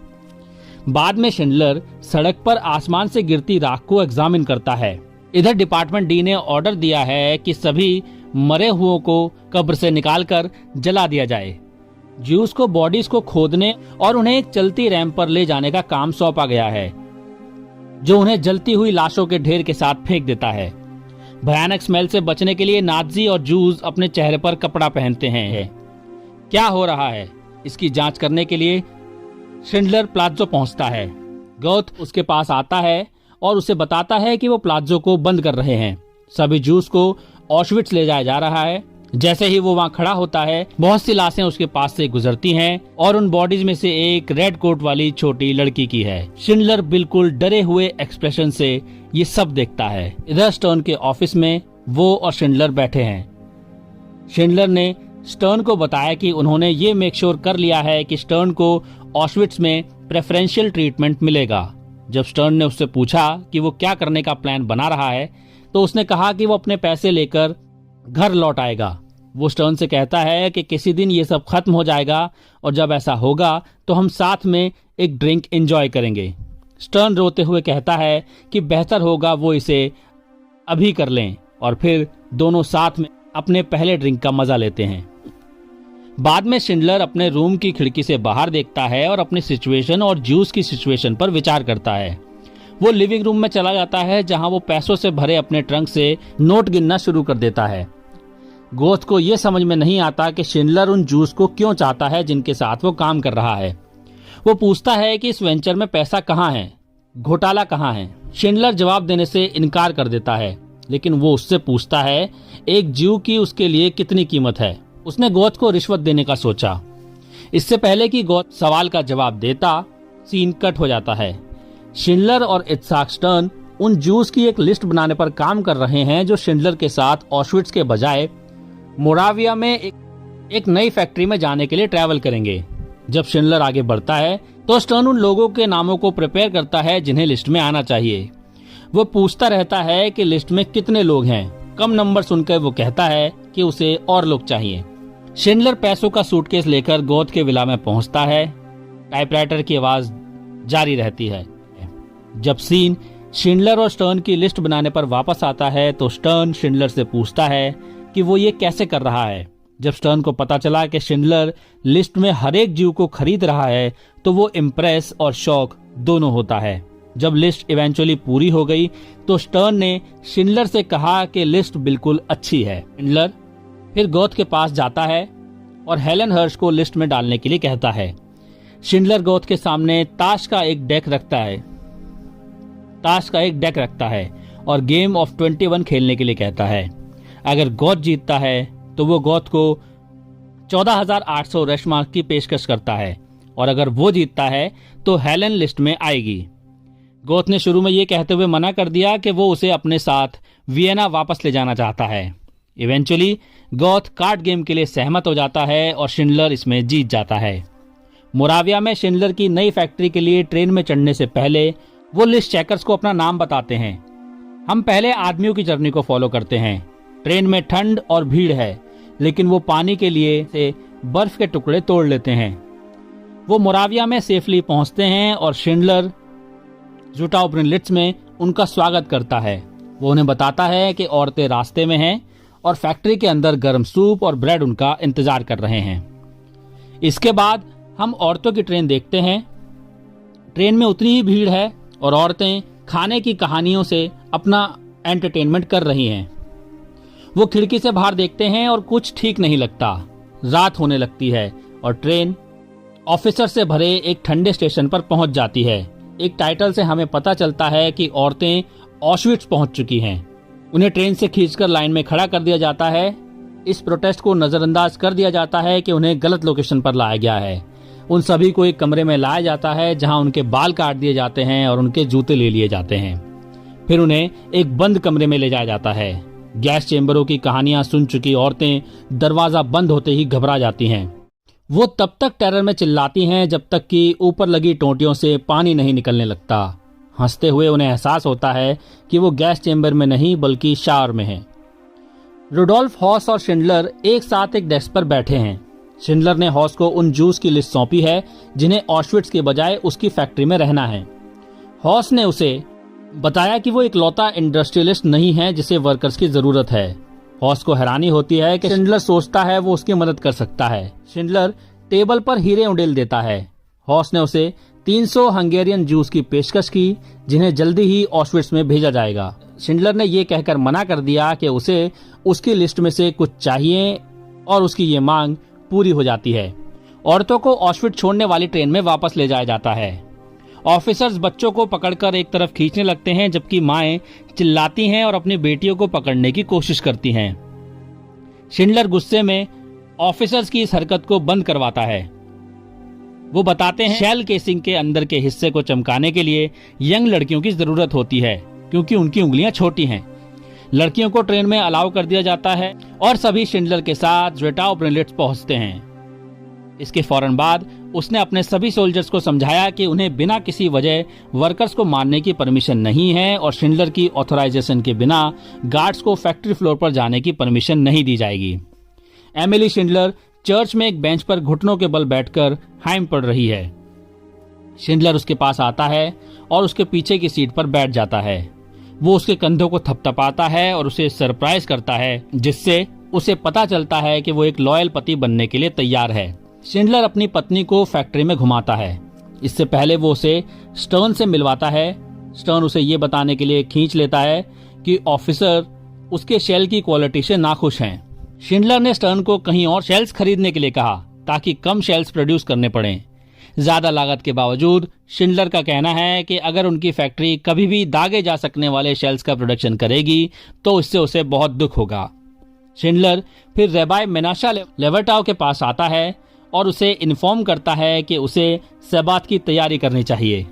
बाद में शिंडलर सड़क पर आसमान से गिरती राख को एग्जामिन करता है। इधर डिपार्टमेंट डी ने ऑर्डर दिया है कि सभी मरे हुओं को कब्र से निकालकर जला दिया जाए। ज्यूस को बॉडीज को खोदने और उन्हें एक चलती रैंप पर ले जाने का काम सौंपा गया है, जो उन्हें जलती हुई लाशों के ढेर के साथ फेंक देता है। भयानक स्मेल से बचने के लिए नाजी और जूस अपने चेहरे पर कपड़ा पहनते हैं। क्या हो रहा है, इसकी जांच करने के लिए शिंडलर प्लाज़ो पहुंचता है। गोथ उसके पास आता है और उसे बताता है कि वो प्लाज़ो को बंद कर रहे हैं। सभी जूस को ऑशविट्स ले जाया जा रहा है। जैसे ही वो वहाँ खड़ा होता है, बहुत सी लाशें उसके पास से गुजरती हैं और उन बॉडीज में से एक रेड कोट वाली छोटी लड़की की है। शिंडलर बिल्कुल डरे हुए एक्सप्रेशन से ये सब देखता है। इधर स्टर्न के ऑफिस में वो और शिंडलर बैठे हैं। शिंडलर ने स्टर्न को बताया कि उन्होंने ये मेक श्योर कर लिया है कि स्टर्न को ऑशविट्स में प्रेफरेंशियल ट्रीटमेंट मिलेगा। जब स्टर्न ने उससे पूछा कि वो क्या करने का प्लान बना रहा है, तो उसने कहा कि वो अपने पैसे लेकर घर लौट आएगा। वो स्टर्न से कहता है कि किसी दिन ये सब खत्म हो जाएगा और जब ऐसा होगा तो हम साथ में एक ड्रिंक एंजॉय करेंगे। स्टर्न रोते हुए कहता है कि बेहतर होगा वो इसे अभी कर लें और फिर दोनों साथ में अपने पहले ड्रिंक का मजा लेते हैं। बाद में शिंडलर अपने रूम की खिड़की से बाहर देखता है और अपनी सिचुएशन और ज्यूस की सिचुएशन पर विचार करता है। वो लिविंग रूम में चला जाता है, जहां वो पैसों से भरे अपने ट्रंक से नोट गिनना शुरू कर देता है। गोथ को यह समझ में नहीं आता कि शिंडलर उन जूस को क्यों चाहता है जिनके साथ वो काम कर रहा है। वो पूछता है कि इस वेंचर में पैसा कहाँ है, घोटाला कहाँ है। शिंडलर जवाब देने से इनकार कर देता है, लेकिन वो उससे पूछता है एक ज्यू की उसके लिए कितनी कीमत है। उसने गोथ को रिश्वत देने का सोचा। इससे पहले कि गोथ सवाल का जवाब देता, सीन कट हो जाता है। शिंडलर और इत्साक स्टर्न उन जूस की एक लिस्ट बनाने पर काम कर रहे हैं जो शिंडलर के साथ ऑशविट्स के बजाय मोराविया में एक नई फैक्ट्री में जाने के लिए ट्रैवल करेंगे। जब शिंडलर आगे बढ़ता है तो स्टर्न उन लोगों के नामों को प्रिपेयर करता है जिन्हें लिस्ट में आना चाहिए। वो पूछता रहता है कि लिस्ट में कितने लोग हैं। कम नंबर सुनकर वो कहता है कि उसे और लोग चाहिए। शिंडलर पैसों का सूटकेस लेकर गोथ के विला में पहुंचता है। टाइपराइटर की आवाज जारी रहती है। जब सीन शिंडलर और स्टर्न की लिस्ट बनाने पर वापस आता है तो स्टर्न शिंडलर से पूछता है कि वो ये कैसे कर रहा है। जब स्टर्न को पता चला कि शिंडलर लिस्ट में हर एक जीव को खरीद रहा है तो वो इम्प्रेस और शॉक दोनों होता है। जब लिस्ट इवेंचुअली पूरी हो गई तो स्टर्न ने शिंडलर से कहा कि लिस्ट बिल्कुल अच्छी है। शिंडलर फिर गोथ के पास जाता है और हेलन हर्श को लिस्ट में डालने के लिए कहता है। शिंडलर गोथ के सामने ताश का एक डेक रखता है और गेम ऑफ 21 खेलने के लिए कहता है। अगर गोथ जीतता है तो वो गोथ को 14,800 रेशमार्क की पेशकश करता है और अगर वो जीतता है तो हेलन लिस्ट में आएगी। गोथ ने शुरू में ये कहते हुए मना कर दिया कि वो उसे अपने साथ वियना वापस ले जाना चाहता है। इवेंचुअली गोथ कार्ड गेम के लिए सहमत हो जाता है और शिंडलर इसमें जीत जाता है। मोराविया में शिंडलर की नई फैक्ट्री के लिए ट्रेन में चढ़ने से पहले वो लिस्ट चेकर्स को अपना नाम बताते हैं। हम पहले आदमियों की जर्नी को फॉलो करते हैं। ट्रेन में ठंड और भीड़ है, लेकिन वो पानी के लिए से बर्फ के टुकड़े तोड़ लेते हैं। वो मोराविया में सेफली पहुंचते हैं और शिंडलर जुटाउब्रिनलिट्स में उनका स्वागत करता है। वो उन्हें बताता है कि औरतें रास्ते में हैं और फैक्ट्री के अंदर गर्म सूप और ब्रेड उनका इंतजार कर रहे हैं। इसके बाद हम औरतों की ट्रेन देखते हैं। ट्रेन में उतनी ही भीड़ है और औरतें खाने की कहानियों से अपना एंटरटेनमेंट कर रही हैं। वो खिड़की से बाहर देखते हैं और कुछ ठीक नहीं लगता। रात होने लगती है और ट्रेन ऑफिसर से भरे एक ठंडे स्टेशन पर पहुंच जाती है। एक टाइटल से हमें पता चलता है कि औरतें ऑशविट्ज पहुंच चुकी हैं। उन्हें ट्रेन से खींचकर लाइन में खड़ा कर दिया जाता है। इस प्रोटेस्ट को नजरअंदाज कर दिया जाता है कि उन्हें गलत लोकेशन पर लाया गया है। उन सभी को एक कमरे में लाया जाता है जहां उनके बाल काट दिए जाते हैं और उनके जूते ले लिए जाते हैं। फिर उन्हें एक बंद कमरे में ले जाया जाता है। गैस चेंबरों की कहानियां सुन चुकी औरतें दरवाजा बंद होते ही घबरा जाती हैं। वो तब तक टेरर में चिल्लाती हैं जब तक कि ऊपर लगी टोंटियों से पानी नहीं निकलने लगता। हंसते हुए उन्हें एहसास होता है कि वो गैस चेंबर में नहीं बल्कि शावर में है। रुडोल्फ हॉस और शिंडलर एक साथ एक डेस्क पर बैठे हैं। शिंडलर ने हॉस को उन जूस की लिस्ट सौंपी है जिन्हें ऑशविट्ज के बजाय उसकी फैक्ट्री में रहना है। हॉस ने उसे बताया कि वो इकलौता इंडस्ट्रियलिस्ट नहीं है जिसे वर्कर्स की जरूरत है। हॉस को हैरानी होती है कि शिंडलर सोचता है वो उसकी मदद कर सकता है। शिंडलर टेबल पर हीरे उंडेल देता है। हॉस ने उसे 300 हंगेरियन जूस की पेशकश की जिन्हें जल्दी ही ऑशविट्ज में भेजा जाएगा। शिंडलर ने यह कहकर मना कर दिया कि उसे उसकी लिस्ट में से कुछ चाहिए और उसकी ये मांग पूरी हो जाती है। औरतों को ऑशविट्ज छोड़ने वाली ट्रेन में वापस ले जाया जाता है। ऑफिसर्स बच्चों को पकड़कर एक तरफ खींचने लगते हैं जबकि माएं चिल्लाती हैं और अपनी बेटियों को पकड़ने की कोशिश करती हैं। शिंडलर गुस्से में ऑफिसर्स की इस हरकत को बंद करवाता है। वो बताते हैं शेल केसिंग के अंदर के हिस्से को चमकाने के लिए यंग लड़कियों की जरूरत होती है क्योंकि उनकी उंगलियां छोटी हैं। लड़कियों को ट्रेन में अलाउ कर दिया जाता है और सभी शिंडलर के साथ ज़्वेटाव ब्रिलिट्स पहुंचते हैं। इसके फौरन बाद उसने अपने सभी सोल्जर्स को समझाया कि उन्हें बिना किसी वजह वर्कर्स को मारने की परमिशन नहीं है और शिंडलर की ऑथराइजेशन के बिना गार्ड्स को फैक्ट्री फ्लोर पर जाने की परमिशन नहीं दी जाएगी। एमिली शिंडलर चर्च में एक बेंच पर घुटनों के बल बैठकर हाइम पढ़ रही है। शिंडलर उसके पास आता है और उसके पीछे की सीट पर बैठ जाता है। वो उसके कंधों को थपथपाता है और उसे सरप्राइज करता है जिससे उसे पता चलता है कि वो एक लॉयल पति बनने के लिए तैयार है। शिंडलर अपनी पत्नी को फैक्ट्री में घुमाता है। इससे पहले वो उसे स्टर्न से मिलवाता है। स्टर्न उसे ये बताने के लिए खींच लेता है कि ऑफिसर उसके शेल की क्वालिटी से नाखुश हैं। शिंडलर ने स्टर्न को कहीं और शेल्स खरीदने के लिए कहा ताकि कम शेल्स प्रोड्यूस करने पड़े। ज्यादा लागत के बावजूद शिंडलर का कहना है कि अगर उनकी फैक्ट्री कभी भी दागे जा सकने वाले शेल्स का प्रोडक्शन करेगी तो इससे उसे बहुत दुख होगा। शिंडलर फिर रेबाई मेनाशा लेवर्टाव के पास आता है और उसे इन्फॉर्म करता है कि उसे सबात की तैयारी करनी चाहिए।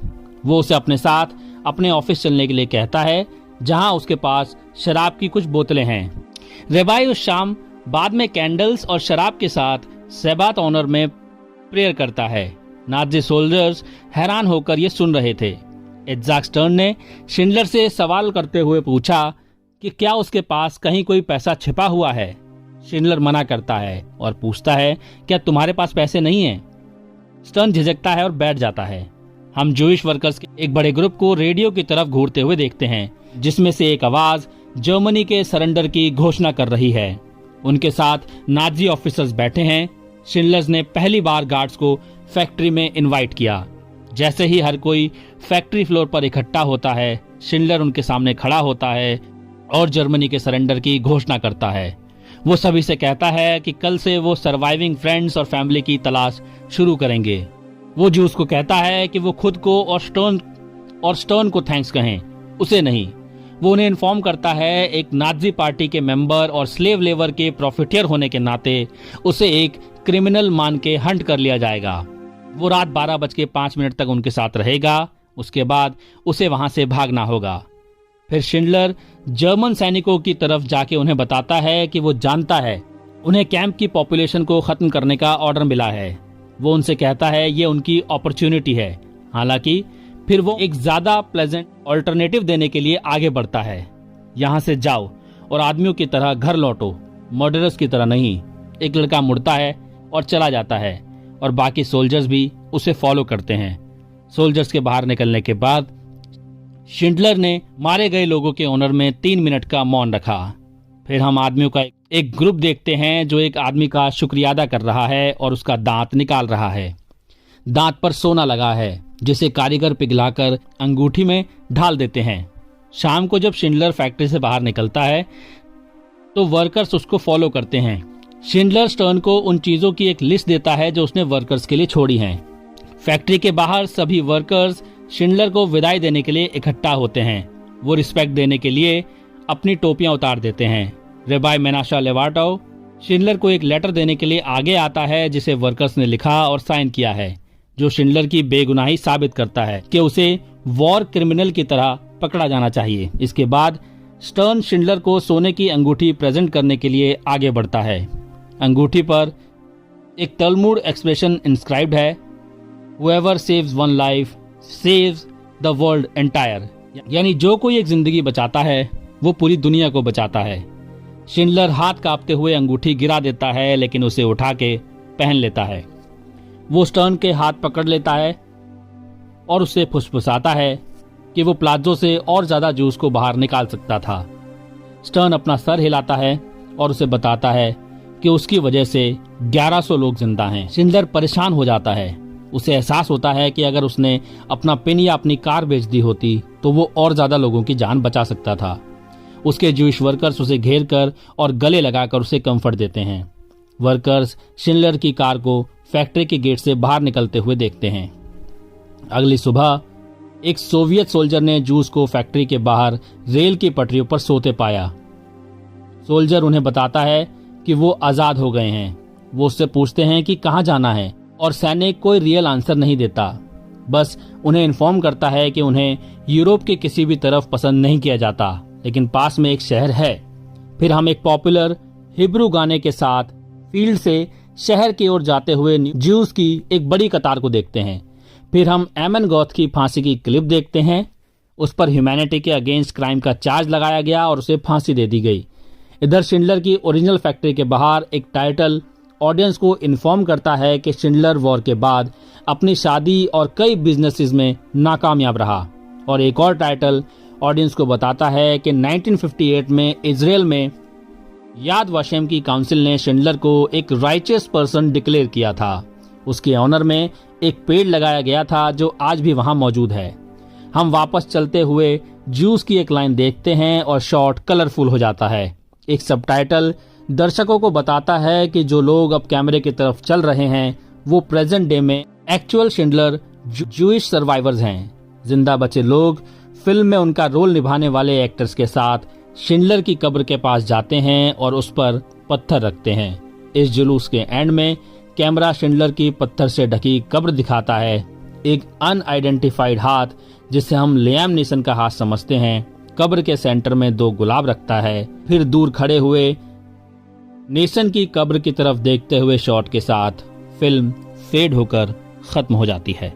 वो उसे अपने साथ अपने ऑफिस चलने के लिए कहता है जहां उसके पास शराब की कुछ बोतलें हैं। रेबाई उस शाम बाद में कैंडल्स और शराब के साथ सबात ऑनर में प्रेयर करता है। नाजी सोल्जर्स हैरान होकर ये सुन रहे थे। इज़ाक स्टर्न ने शिंडलर से सवाल करते हुए पूछा कि क्या उसके पास कहीं कोई पैसा छिपा हुआ है। शिंडलर मना करता है और पूछता है क्या तुम्हारे पास पैसे नहीं हैं? स्टर्न झिझकता है और बैठ जाता है। हम जूइश वर्कर्स के एक बड़े ग्रुप को रेडियो की तरफ घूरते हुए देखते हैं जिसमें से एक आवाज जर्मनी के सरेंडर की घोषणा कर रही है। उनके साथ नाजी ऑफिसर्स बैठे हैं। शिंडलर ने पहली बार गार्ड्स को फैक्ट्री में इनवाइट किया। जैसे ही हर कोई फैक्ट्री फ्लोर पर इकट्ठा होता है शिंडलर उनके सामने खड़ा होता है और जर्मनी के सरेंडर की घोषणा करता है। वो सभी से कहता है कि कल से वो सर्वाइविंग फ्रेंड्स और फैमिली की तलाश शुरू करेंगे। वो जूस को कहता है कि वो खुद को और स्टर्न को थैंक्स कहें, उसे नहीं। वो उन्हें इन्फॉर्म करता है एक नाजी पार्टी के मेंबर और स्लेव लेबर के प्रॉफिटियर होने के नाते उसे एक क्रिमिनल मान के हंट कर लिया जाएगा। वो रात 12:05 तक उनके साथ रहेगा। उसके बाद उसे वहां से भागना होगा। फिर शिंडलर जर्मन सैनिकों की तरफ जाके उन्हें बताता है कि वो जानता है उन्हें कैंप की पॉपुलेशन को खत्म करने का ऑर्डर मिला है। वो उनसे कहता है ये उनकी अपॉर्चुनिटी है। हालांकि फिर वो एक ज्यादा प्लेजेंट ऑल्टरनेटिव देने के लिए आगे बढ़ता है। यहाँ से जाओ और आदमियों की तरह घर लौटो, मर्डरर्स की तरह नहीं। एक लड़का मुड़ता है और चला जाता है और बाकी सोल्जर्स भी उसे फॉलो करते हैं। सोल्जर्स के बाहर निकलने के बाद शिंडलर ने मारे गए लोगों के ऑनर में 3 मिनट का मौन रखा। फिर हम आदमियों का एक ग्रुप देखते हैं जो एक आदमी का शुक्रिया अदा कर रहा है और उसका दांत निकाल रहा है। दांत पर सोना लगा है जिसे कारीगर पिघलाकर अंगूठी में ढाल देते हैं। शाम को जब शिंडलर फैक्ट्री से बाहर निकलता है तो वर्कर्स उसको फॉलो करते हैं। शिंडलर स्टर्न को उन चीजों की एक लिस्ट देता है जो उसने वर्कर्स के लिए छोड़ी हैं। फैक्ट्री के बाहर सभी वर्कर्स शिंडलर को विदाई देने के लिए इकट्ठा होते हैं। वो रिस्पेक्ट देने के लिए अपनी टोपियां उतार देते हैं। रेबाई मेनाशा लेवाटोव शिंडलर को एक लेटर देने के लिए आगे आता है जिसे वर्कर्स ने लिखा और साइन किया है, जो शिंडलर की बेगुनाही साबित करता है कि उसे वॉर क्रिमिनल की तरह पकड़ा जाना चाहिए। इसके बाद स्टर्न शिंडलर को सोने की अंगूठी प्रेजेंट करने के लिए आगे बढ़ता है। अंगूठी पर एक तलमुड एक्सप्रेशन इंस्क्राइब्ड है, Whoever saves one life saves the world entire, यानी जो कोई एक जिंदगी बचाता है वो पूरी दुनिया को बचाता है। शिंडलर हाथ कांपते हुए अंगूठी गिरा देता है लेकिन उसे उठा के पहन लेता है। वो स्टर्न के हाथ पकड़ लेता है और उसे फुसफुसाता है कि वो प्लाजो से और ज्यादा जूस को बाहर निकाल सकता था। स्टर्न अपना सर हिलाता है और उसे बताता है कि उसकी वजह से 1100 लोग जिंदा हैं। शिंडलर परेशान हो जाता है। उसे एहसास होता है कि अगर उसने अपना पिन या अपनी कार बेच दी होती तो वो और ज्यादा लोगों की जान बचा सकता था। उसके ज्यूइश वर्कर्स उसे घेर कर और गले लगाकर उसे कंफर्ट देते हैं। वर्कर्स शिंडलर की कार को फैक्ट्री के गेट से बाहर निकलते हुए देखते हैं। अगली सुबह एक सोवियत सोल्जर ने जूस को फैक्ट्री के बाहर रेल की पटरियों पर सोते पाया। सोल्जर उन्हें बताता है कि वो आजाद हो गए हैं। वो उससे पूछते हैं कि कहाँ जाना है और सैनिक कोई रियल आंसर नहीं देता, बस उन्हें इन्फॉर्म करता है कि उन्हें यूरोप के किसी भी तरफ पसंद नहीं किया जाता, लेकिन पास में एक शहर है। फिर हम एक पॉपुलर हिब्रू गाने के साथ फील्ड से शहर की ओर जाते हुए ज्यूस की एक बड़ी कतार को देखते हैं। फिर हम एमन गॉथ की फांसी की क्लिप देखते हैं। उस पर ह्यूमैनिटी के अगेंस्ट क्राइम का चार्ज लगाया गया और उसे फांसी दे दी गई। इधर शिंडलर की ओरिजिनल फैक्ट्री के बाहर एक टाइटल ऑडियंस को इन्फॉर्म करता है कि शिंडलर वॉर के बाद अपनी शादी और कई बिजनेसेस में नाकामयाब रहा, और एक और टाइटल ऑडियंस को बताता है कि 1958 में इजराइल में याद वाशेम की काउंसिल ने शिंडलर को एक राइचियस पर्सन डिक्लेयर किया था। उसके ऑनर में एक पेड़ लगाया गया था जो आज भी वहां मौजूद है। हम वापस चलते हुए ज्यूस की एक लाइन देखते हैं और शॉट कलरफुल हो जाता है। एक सबटाइटल दर्शकों को बताता है कि जो लोग अब कैमरे की तरफ चल रहे हैं वो प्रेजेंट डे में एक्चुअल शिंडलर ज्यूइश सर्वाइवर्स हैं। जिंदा बचे लोग फिल्म में उनका रोल निभाने वाले एक्टर्स के साथ शिंडलर की कब्र के पास जाते हैं और उस पर पत्थर रखते हैं। इस जुलूस के एंड में कैमरा शिंडलर की पत्थर से ढकी कब्र दिखाता है। एक अनआइडेंटिफाइड हाथ, जिसे हम लियाम नीसन का हाथ समझते हैं, कब्र के सेंटर में 2 गुलाब रखता है। फिर दूर खड़े हुए नीसन की कब्र की तरफ देखते हुए शॉट के साथ फिल्म फेड होकर खत्म हो जाती है।